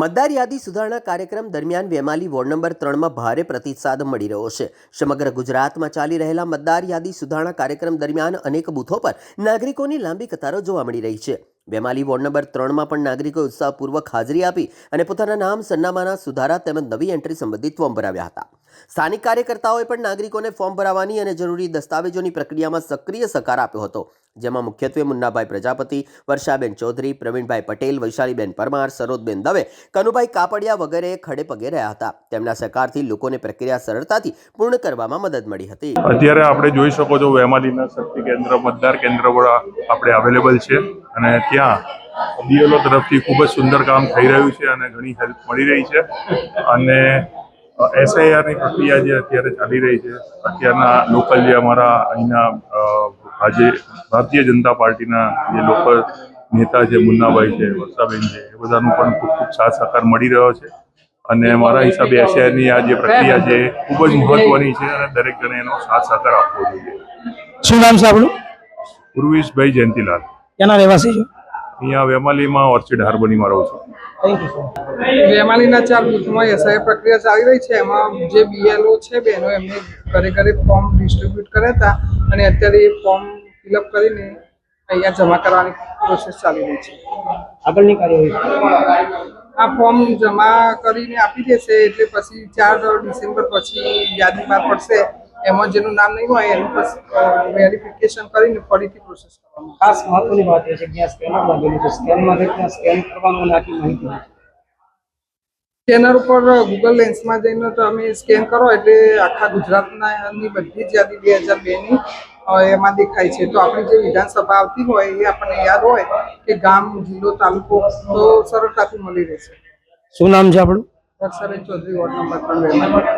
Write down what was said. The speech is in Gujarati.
મતદાર યાદી સુધારણા કાર્યક્રમ દરમિયાન વેમાલી વોર્ડ નંબર 3માં ભારે પ્રતિસાદ મળી રહ્યો છે। સમગ્ર ગુજરાતમાં ચાલી રહેલા મતદાર યાદી સુધારણા કાર્યક્રમ દરમિયાન અનેક બૂથો પર નાગરિકોની લાંબી કતારો જોવા મળી રહી છે। વેમાલી વોર્ડ નંબર 3માં પણ નાગરિકોએ ઉત્સાહપૂર્વક હાજરી આપી અને પોતાના નામ સરનામાના સુધારા તેમજ નવી એન્ટ્રી સંબંધિત ફોર્મ ભરાવ્યા હતા। સ્થાનિક કાર્યકર્તાઓએ પણ નાગરિકોને ફોર્મ ભરાવવાની અને જરૂરી દસ્તાવેજોની પ્રક્રિયામાં સક્રિય સહકાર આપ્યો હતો, જેમાં મુખ્યત્વે મુન્નાભાઈ પ્રજાપતિ, વર્ષાબેન ચૌધરી, પ્રવીણભાઈ પટેલ, વૈશાલીબેન પરમાર, સરોજબેન દવે, કનુભાઈ કાપડિયા વગેરે ખડે પગે રહ્યા હતા। તેમના સહકારથી લોકોને પ્રક્રિયા સરળતાથી પૂર્ણ કરવામાં મદદ મળી હતી। અત્યારે આપણે જોઈ શકો છો વેમાલીના શક્તિ કેન્દ્ર મતદાર કેન્દ્ર પર આપણે અવેલેબલ છે અને ત્યાં બીએલઓ તરફથી ખૂબ જ સુંદર કામ થઈ રહ્યું છે અને ઘણી હેલ્પ મળી રહી છે અને એસઆઈઆરની પ્રક્રિયા જે અત્યારે ચાલી રહી છે, અત્યારના લોકલ જે અમારા અહીંના આજે ભારતીય જનતા પાર્ટીના જે લોકલ નેતા છે, મુન્નાભાઈ છે, વર્ષાબેન છે, એ બધાનું પણ ખૂબ ખૂબ સાથ સહકાર મળી રહ્યો છે અને મારા હિસાબે એસઆઈઆરની આ જે પ્રક્રિયા છે ખૂબ જ મહત્વની છે અને દરેક જણે એનો સાથ સહકાર આપવો જોઈએ। શું નામ છે આપણું? પૂર્વેશભાઈ જયંતિલાલ। ક્યાંના રહેવાસી છો? અહીંયા વેમાલીમાં ઓર્ચિડ હાર્બરમાં રહું છું। વેમાલીના 4 બૂથમાં એસઆઈ પ્રક્રિયા ચાલી રહી છે। એમાં જે બીએલઓ છે બહેનો એમને ઘરે ઘરે ફોર્મ ડિસ્ટ્રીબ્યુટ કર્યા હતા અને અત્યારે એ ફોર્મ ફિલઅપ કરીને અહીંયા જમા કરવાની પ્રોસેસ ચાલી રહી છે। આગળની કાર્યવાહી આ ફોર્મ જમા કરીને આપી દેશે એટલે પછી 4 ડિસેમ્બર પછી યાદી બહાર પડશે। એમાં જેનું નામ નહીં હોય એનું પછી વેરિફિકેશન કરીને ફરીથી પ્રોસેસ કરવાનું। ખાસ મહત્વની વાત એ છે કે સ્કેનર લાગેલું છે, સ્કેનમાં સ્કેન કરવાનું આખી માહિતી સ્કેનર ઉપર ગૂગલ લેન્સમાં જઈને તમે સ્કેન કરો એટલે આખા ગુજરાતની બધી જ યાદી 2002ની એમાં દેખાય છે। તો આપણી જે વિધાનસભા આવતી હોય એ આપણને યાદ હોય કે ગામ, જિલ્લો, તાલુકો તો સરળતાથી મળી રહેશે। શું નામ છે આપણું? વર્ષાબેન ચૌધરી, વોર્ડ નંબર 3 વેમાલી।